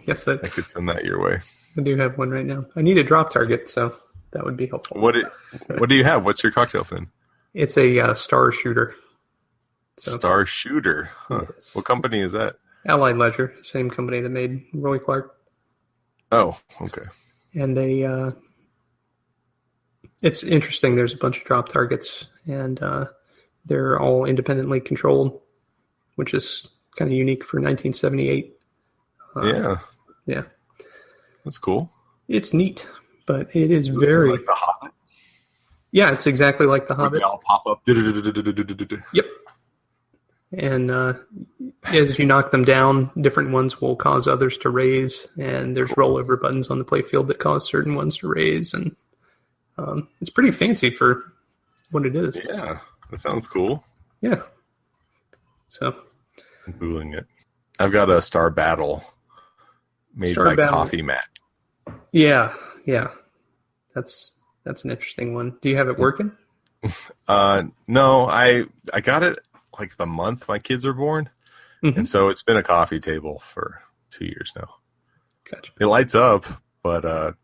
S2: Yes, I
S3: could send that your way.
S2: I do have one right now. I need a drop target, so that would be helpful.
S3: What do you have? What's your cocktail pin?
S2: It's a star shooter.
S3: So, Star Shooter. Huh. Yes. What company is that?
S2: Allied Leisure, same company that made Roy Clark.
S3: Oh, okay.
S2: And they, it's interesting. There's a bunch of drop targets, and they're all independently controlled, which is kind of unique for 1978. Yeah.
S3: That's cool.
S2: It's neat, but it is very...
S3: like The Hobbit?
S2: Yeah, it's exactly like The Hobbit.
S3: They all pop up.
S2: Yep. And as you knock them down, different ones will cause others to raise, and there's rollover buttons on the playfield that cause certain ones to raise, and it's pretty fancy for what it is.
S3: Yeah, that sounds cool.
S2: Yeah. So
S3: I'm Googling it. I've got a Star Battle made by Coffee Mat.
S2: Yeah. That's an interesting one. Do you have it working?
S3: No, I got it like the month my kids were born. Mm-hmm. And so it's been a coffee table for 2 years now.
S2: Gotcha.
S3: It lights up, but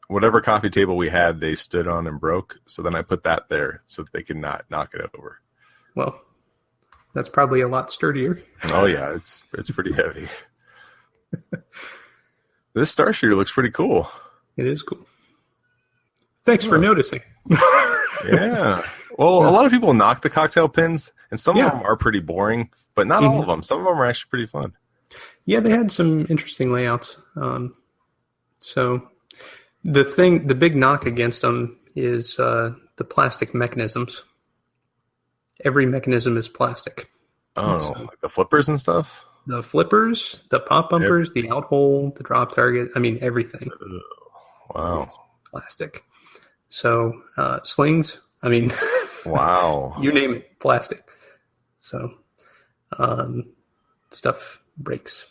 S3: whatever coffee table we had, they stood on and broke. So then I put that there so that they could not knock it over.
S2: Well, that's probably a lot sturdier.
S3: Oh yeah, it's pretty heavy. This Star Shooter looks pretty cool.
S2: It is cool. Thanks for noticing.
S3: Yeah. Well, a lot of people knock the cocktail pins, and some of them are pretty boring, but not all of them. Some of them are actually pretty fun.
S2: Yeah, they had some interesting layouts. So the big knock against them is the plastic mechanisms. Every mechanism is plastic.
S3: Oh, so, like the flippers and stuff?
S2: The flippers, the pop bumpers, the out hole, the drop target. I mean, everything.
S3: Wow.
S2: Plastic. So slings, I mean,
S3: wow.
S2: You name it, plastic. So stuff breaks.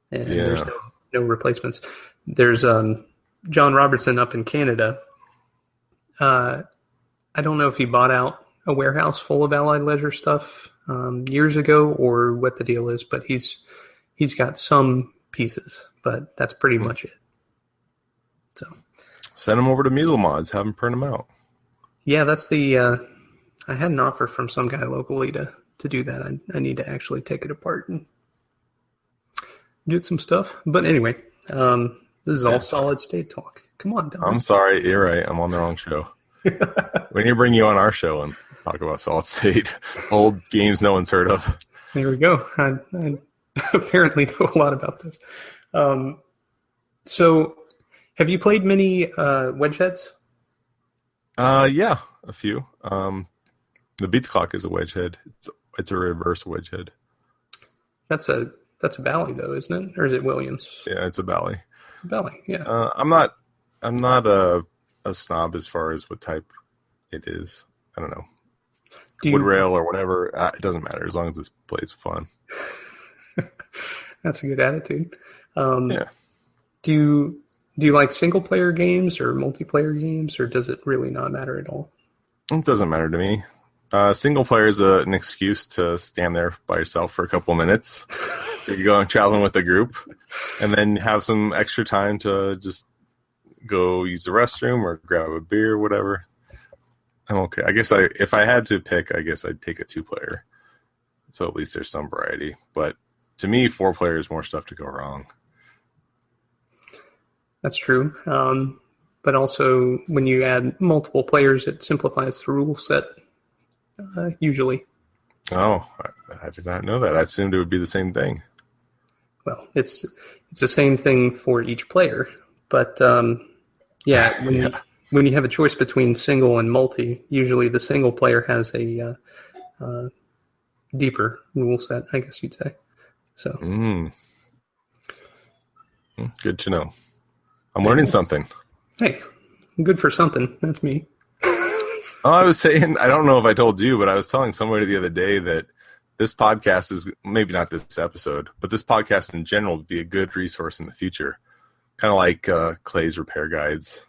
S2: And there's no replacements. There's John Robertson up in Canada. I don't know if he bought out a warehouse full of Allied Leisure stuff years ago or what the deal is, but he's got some pieces, but that's pretty much it. So
S3: send them over to Measle Mods, have them print them out.
S2: Yeah, that's the I had an offer from some guy locally to do that. I need to actually take it apart and do some stuff. But anyway, this is all solid state talk. Come on, Don.
S3: I'm sorry, you're right. I'm on the wrong show. We need to bring you on our show and talk about solid state, old games no one's heard of.
S2: There we go. I apparently know a lot about this. So, have you played many wedge heads?
S3: Yeah, a few. The Beat the Clock is a wedge head. It's a reverse wedge head. That's a
S2: Bally though, isn't it? Or is it Williams?
S3: Yeah, it's a Bally.
S2: Bally, yeah.
S3: I'm not a snob as far as what type it is. I don't know. Wood rail or whatever. It doesn't matter as long as it plays fun.
S2: That's a good attitude.
S3: Yeah.
S2: Do you like single player games or multiplayer games, or does it really not matter at all?
S3: It doesn't matter to me. Single player is an excuse to stand there by yourself for a couple minutes. You go and traveling with a group, and then have some extra time to just go use the restroom or grab a beer, whatever. I'm okay. I guess if I had to pick, I guess I'd take a 2-player. So at least there's some variety. But to me, 4-player is more stuff to go wrong.
S2: That's true. But also, when you add multiple players, it simplifies the rule set, usually.
S3: Oh, I did not know that. I assumed it would be the same thing.
S2: Well, it's the same thing for each player. But, when you have a choice between single and multi, usually the single player has a deeper rule set, I guess you'd say. So,
S3: good to know. I'm learning something.
S2: Hey, good for something. That's me.
S3: I was saying, I don't know if I told you, but I was telling somebody the other day that this podcast is, maybe not this episode, but this podcast in general would be a good resource in the future. Kind of like Clay's repair guides.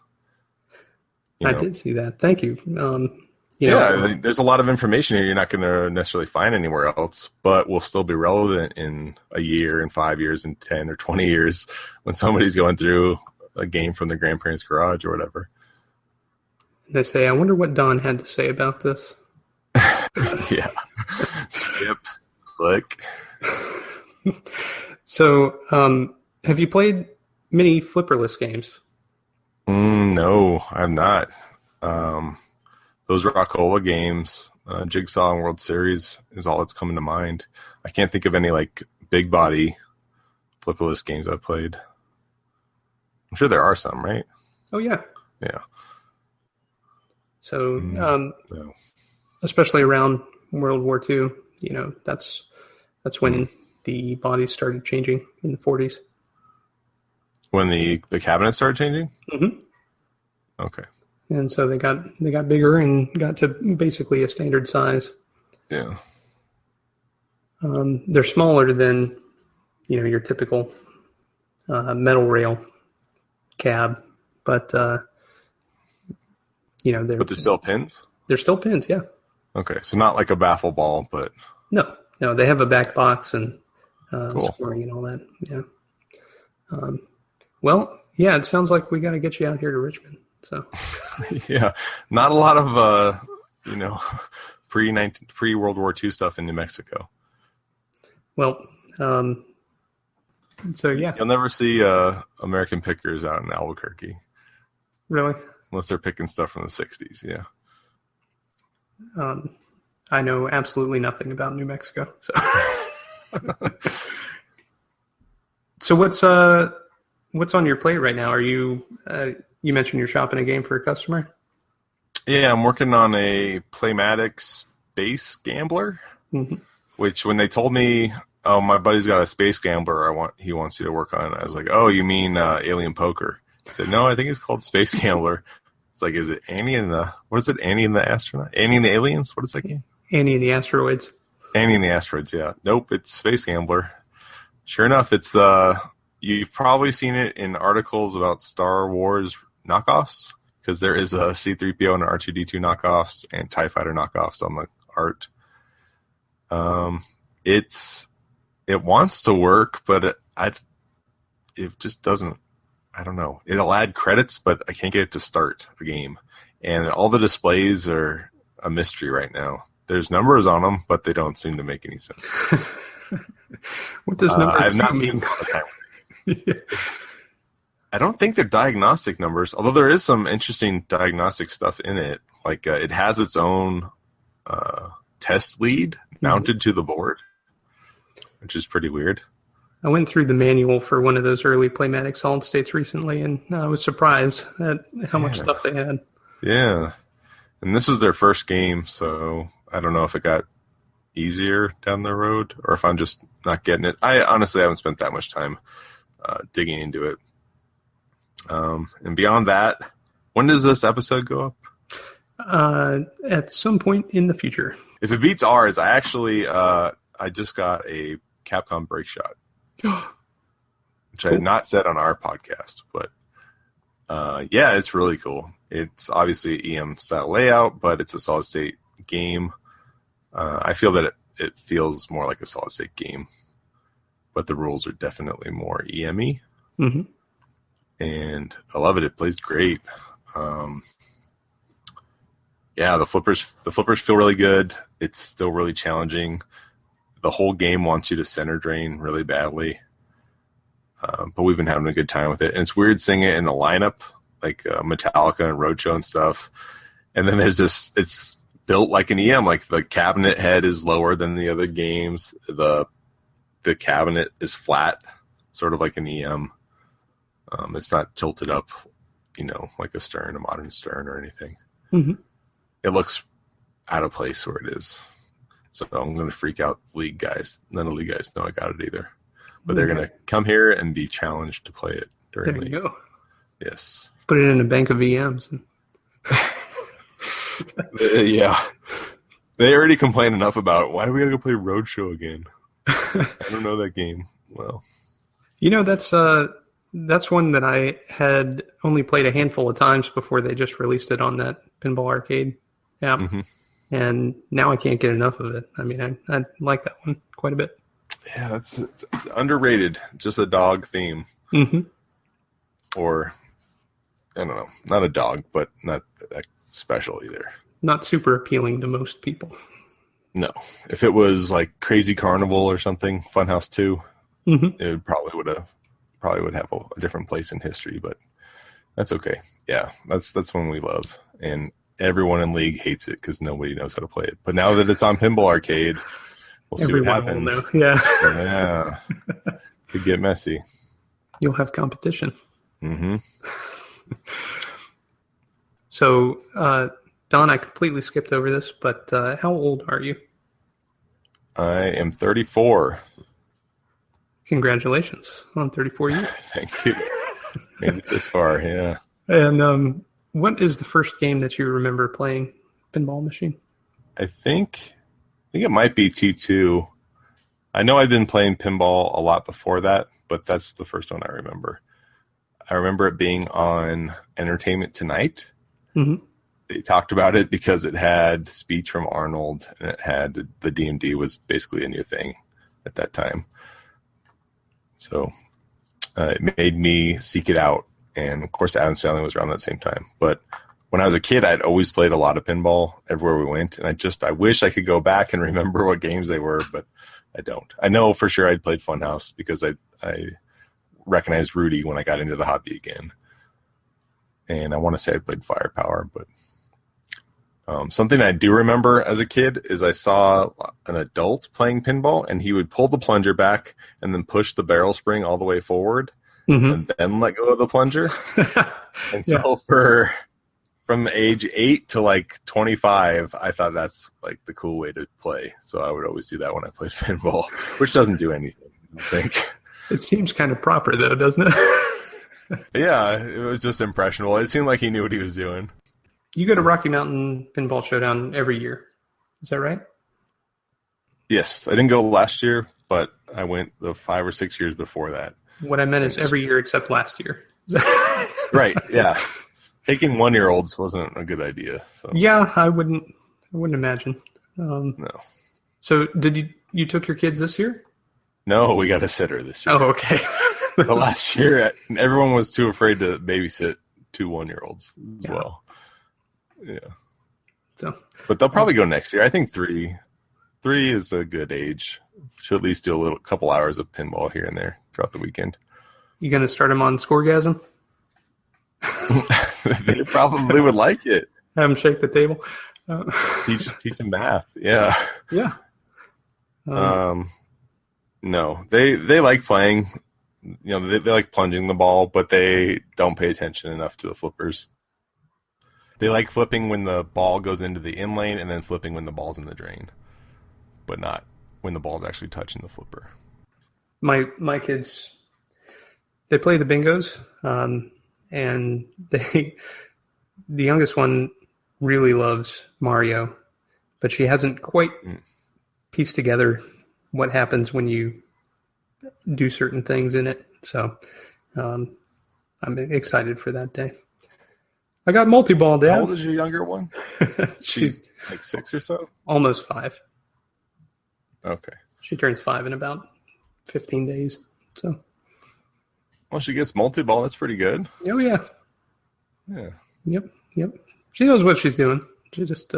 S2: I did see that. Thank you.
S3: There's a lot of information here you're not going to necessarily find anywhere else, but will still be relevant in a year, in 5 years, in 10 or 20 years when somebody's going through a game from their grandparents' garage or whatever.
S2: They say, I wonder what Don had to say about this.
S3: Yeah. Skip. Click.
S2: So, have you played many flipperless games?
S3: No, I'm not. Those Rockola games, Jigsaw and World Series is all that's coming to mind. I can't think of any like big body flipperless games I've played. I'm sure there are some, right?
S2: Oh yeah.
S3: Yeah.
S2: So,
S3: No.
S2: especially around World War II, that's when the bodies started changing in the 40s.
S3: When the cabinet started changing?
S2: Mm-hmm.
S3: Okay.
S2: And so they got bigger and got to basically a standard size.
S3: Yeah.
S2: They're smaller than, your typical metal rail cab, but they're
S3: still pins?
S2: They're still pins, yeah.
S3: Okay, so not like a baffle ball, but
S2: no, they have a back box and
S3: cool.
S2: scoring and all that. Yeah. Well, yeah, it sounds like we got to get you out here to Richmond. So,
S3: yeah, not a lot of pre World War II stuff in New Mexico.
S2: Well, so yeah,
S3: you'll never see American pickers out in Albuquerque.
S2: Really?
S3: Unless they're picking stuff from the 60s, yeah.
S2: I know absolutely nothing about New Mexico. So what's on your plate right now? Are you you mentioned you're shopping a game for a customer?
S3: Yeah, I'm working on a Playmatic Space Gambler, which when they told me, oh, my buddy's got a Space Gambler he wants you to work on, I was like, oh, you mean Alien Poker? He said, no, I think it's called Space Gambler. It's like, is it Annie and the Astronaut? Annie and the Aliens? What is that game?
S2: Annie and the Asteroids.
S3: Annie and the Asteroids, yeah. Nope, it's Space Gambler. Sure enough, it's you've probably seen it in articles about Star Wars knockoffs, because there is a C-3PO and an R2-D2 knockoffs and TIE Fighter knockoffs on the art. It wants to work, but it just doesn't. I don't know. It'll add credits, but I can't get it to start a game. And all the displays are a mystery right now. There's numbers on them, but they don't seem to make any sense.
S2: What does numbers
S3: I've not
S2: mean?
S3: seen all the time. I don't think they're diagnostic numbers, although there is some interesting diagnostic stuff in it. Like it has its own test lead mounted to the board, which is pretty weird.
S2: I went through the manual for one of those early Playmatic solid states recently, and I was surprised at how much stuff they had.
S3: Yeah. And this was their first game, so I don't know if it got easier down the road or if I'm just not getting it. I honestly haven't spent that much time digging into it. And beyond that, when does this episode go up?
S2: At some point in the future.
S3: If it beats ours, I actually I just got a Capcom Break Shot, which I had not said on our podcast, but yeah, it's really cool. It's obviously EM style layout, but it's a solid state game. I feel that it feels more like a solid state game, but the rules are definitely more EM-y.
S2: Mm-hmm.
S3: And I love it. It plays great. Yeah, the flippers feel really good. It's still really challenging. The whole game wants you to center drain really badly. But we've been having a good time with it. And it's weird seeing it in the lineup, like Metallica and Roadshow and stuff. And then there's this, it's built like an EM, like the cabinet head is lower than the other games. The cabinet is flat, sort of like an EM. It's not tilted up, like a modern Stern or anything.
S2: Mm-hmm.
S3: It looks out of place where it is. So I'm going to freak out the league guys. None of the league guys know I got it either. But they're going to come here and be challenged to play it during
S2: league. There you go.
S3: Yes.
S2: Put it in a bank of EMs.
S3: Yeah. They already complained enough about it. Why do we got to go play Roadshow again? I don't know that game well.
S2: That's one that I had only played a handful of times before they just released it on that Pinball Arcade. Yeah.
S3: Mm-hmm.
S2: And now I can't get enough of it. I mean, I like that one quite a bit.
S3: Yeah, it's underrated. Just a dog theme.
S2: Mm-hmm.
S3: Or, I don't know, not a dog, but not that special either.
S2: Not super appealing to most people.
S3: No. If it was like Crazy Carnival or something, Funhouse 2,
S2: Mm-hmm.
S3: it would probably would have a different place in history, but that's okay. Yeah, that's one we love. And everyone in League hates it because nobody knows how to play it. But now that it's on Pinball Arcade, we'll see what happens.
S2: Will know. Yeah.
S3: Yeah. Could get messy.
S2: You'll have competition.
S3: Mm-hmm.
S2: So, Don, I completely skipped over this, but how old are you?
S3: I am 34.
S2: Congratulations on 34 years.
S3: Thank you. Made it this far, yeah.
S2: And what is the first game that you remember playing pinball machine?
S3: I think it might be T2. I know I'd been playing pinball a lot before that, but that's the first one I remember. I remember it being on Entertainment Tonight.
S2: Mm-hmm.
S3: They talked about it because it had speech from Arnold, and it had the DMD was basically a new thing at that time. So it made me seek it out. And, of course, Adam's Family was around that same time. But when I was a kid, I'd always played a lot of pinball everywhere we went. And I wish I could go back and remember what games they were, but I don't. I know for sure I'd played Funhouse because I recognized Rudy when I got into the hobby again. And I want to say I played Firepower, but something I do remember as a kid is I saw an adult playing pinball, and he would pull the plunger back and then push the barrel spring all the way forward,
S2: Mm-hmm.
S3: and then let go of the plunger. And so from age 8 to like 25, I thought that's like the cool way to play. So I would always do that when I played pinball, which doesn't do anything, I think.
S2: It seems kind of proper, though, doesn't it?
S3: Yeah, it was just impressionable. It seemed like he knew what he was doing.
S2: You go to Rocky Mountain Pinball Showdown every year. Is that right?
S3: Yes, I didn't go last year, but I went the 5 or 6 years before that.
S2: What I meant is every year except last year.
S3: Right, yeah. Taking 1-year-olds wasn't a good idea. So.
S2: Yeah, I wouldn't imagine.
S3: No.
S2: So did you took your kids this year?
S3: No, we got a sitter this year.
S2: Oh, okay.
S3: But last year, everyone was too afraid to babysit 2 1-year-olds as well. Yeah.
S2: So,
S3: but they'll probably go next year. I think 3 is a good age to at least do a couple hours of pinball here and there throughout the weekend.
S2: You going to start them on Scoregasm?
S3: They probably would like it.
S2: Have them shake the table.
S3: Teach them math. Yeah.
S2: Yeah.
S3: No, they like playing. You know, they like plunging the ball, but they don't pay attention enough to the flippers. They like flipping when the ball goes into the in lane, and then flipping when the ball's in the drain, but not when the ball's actually touching the flipper.
S2: My kids, they play the bingos, and the youngest one really loves Mario, but she hasn't quite pieced together what happens when you do certain things in it. So I'm excited for that day. I got multi-ball, Dad.
S3: How old is your younger one?
S2: She's
S3: like 6 or so?
S2: Almost 5.
S3: Okay.
S2: She turns 5 in about 15 days. So.
S3: Well, she gets multi-ball. That's pretty good.
S2: Oh, yeah.
S3: Yeah.
S2: Yep. She knows what she's doing. She just,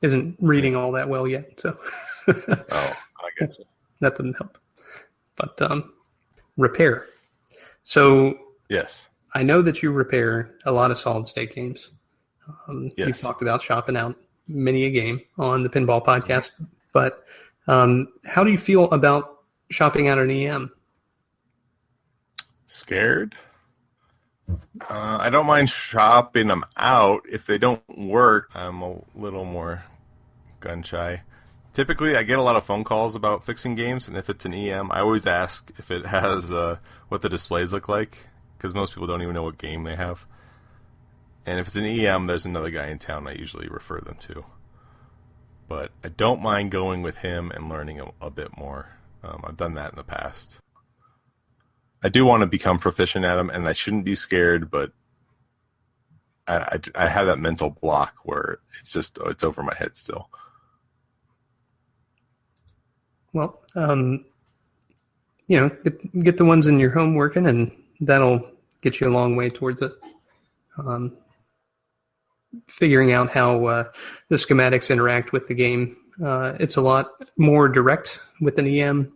S2: isn't reading all that well yet. So.
S3: Oh, I get you.
S2: That doesn't help. But repair. So.
S3: Yes.
S2: I know that you repair a lot of solid-state games.
S3: Yes.
S2: You've talked about shopping out many a game on the Pinball Podcast. But how do you feel about shopping out an EM?
S3: Scared? I don't mind shopping them out. If they don't work, I'm a little more gun-shy. Typically, I get a lot of phone calls about fixing games, and if it's an EM, I always ask if it has what the displays look like, because most people don't even know what game they have. And if it's an EM, there's another guy in town I usually refer them to. But I don't mind going with him and learning a bit more. I've done that in the past. I do want to become proficient at them, and I shouldn't be scared, but I have that mental block where it's over my head still.
S2: Well, get the ones in your home working, and that'll get you a long way towards it. Figuring out how the schematics interact with the game. It's a lot more direct with an EM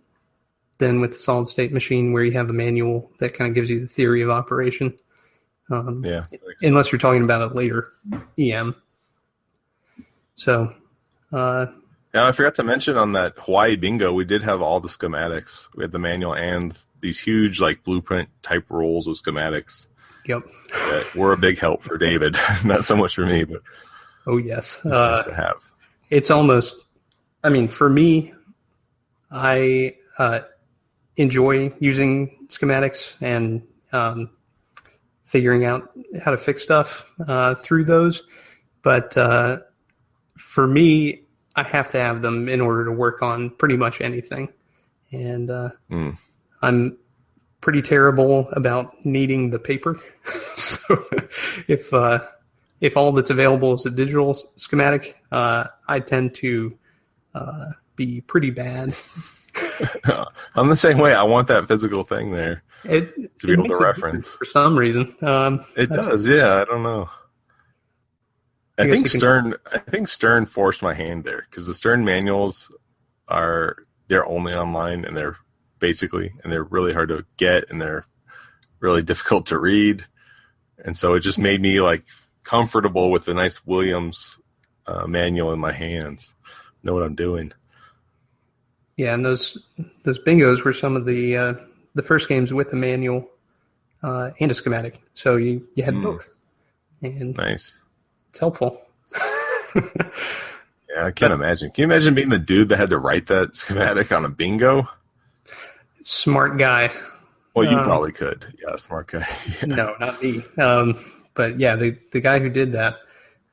S2: than with the solid state machine, where you have a manual that kind of gives you the theory of operation. Unless you're talking about a later EM. So,
S3: now, I forgot to mention on that Hawaii bingo, we did have all the schematics. We had the manual and these huge, like, blueprint type rolls of schematics.
S2: Yep.
S3: That were a big help for David. Not so much for me, but
S2: oh yes,
S3: it's nice to have.
S2: It's almost. I mean, for me, I enjoy using schematics and figuring out how to fix stuff through those. But for me, I have to have them in order to work on pretty much anything. And I'm pretty terrible about needing the paper. So if all that's available is a digital schematic, I tend to be pretty bad.
S3: I'm the same way. I want that physical thing there to be able to reference.
S2: For some reason.
S3: It does, yeah. I don't know. I think Stern forced my hand there, because the Stern manuals they're only online, and they're really hard to get, and they're really difficult to read. And so it just made me like comfortable with the nice Williams manual in my hands. Know what I'm doing.
S2: Yeah, and those bingos were some of the first games with a manual and a schematic. So you had both. And
S3: nice.
S2: It's helpful.
S3: Yeah, I can't imagine. Can you imagine being the dude that had to write that schematic on a bingo?
S2: Smart guy.
S3: Well, you probably could. Yeah, smart guy. Yeah.
S2: No, not me. But yeah, the guy who did that,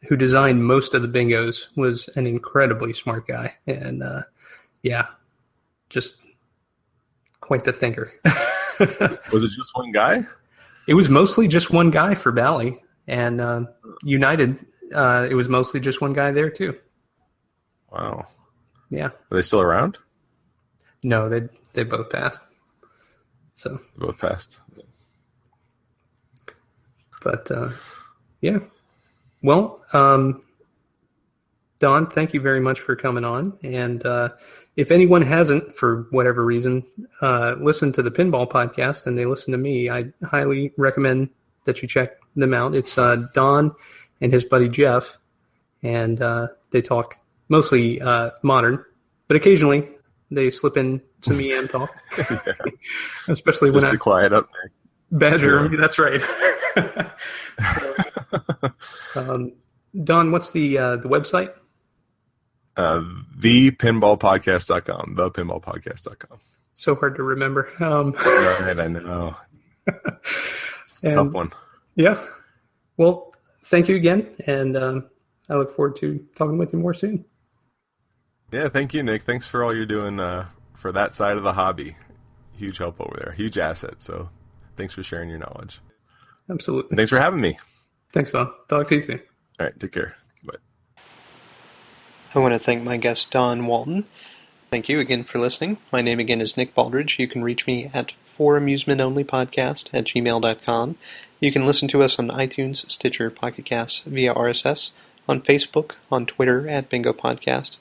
S2: who designed most of the bingos, was an incredibly smart guy. And just quite the thinker.
S3: Was it just one guy?
S2: It was mostly just one guy for Bally. And United, it was mostly just one guy there too.
S3: Wow.
S2: Yeah.
S3: Are they still around?
S2: No, they both passed. So
S3: They both passed.
S2: But yeah. Well, Don, thank you very much for coming on. And if anyone hasn't, for whatever reason, listened to the Pinball Podcast and they listen to me, I highly recommend that you check them out. It's Don and his buddy Jeff, and they talk mostly modern, but occasionally they slip in some EM talk.
S3: Yeah.
S2: Especially
S3: just
S2: when
S3: to quiet up.
S2: Badger.
S3: Yeah.
S2: That's right. Don, what's the website?
S3: Thepinballpodcast.com. Thepinballpodcast.com.
S2: So hard to remember.
S3: Right, I know. It's a tough one.
S2: Yeah. Well, thank you again, and I look forward to talking with you more soon.
S3: Yeah, thank you, Nick. Thanks for all you're doing for that side of the hobby. Huge help over there. Huge asset. So thanks for sharing your knowledge.
S2: Absolutely.
S3: And thanks for having me.
S2: Thanks, Don. Talk to you soon.
S3: All right, take care. Bye.
S2: I want to thank my guest, Don Walton. Thank you again for listening. My name again is Nick Baldridge. You can reach me at foramusementonlypodcast@gmail.com. You can listen to us on iTunes, Stitcher, Pocket Casts, via RSS, on Facebook, on Twitter at Bingo Podcast,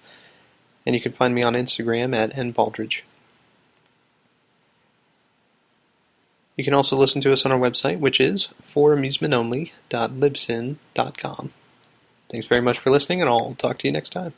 S2: and you can find me on Instagram at nbaldridge. You can also listen to us on our website, which is foramusementonly.libsyn.com. Thanks very much for listening, and I'll talk to you next time.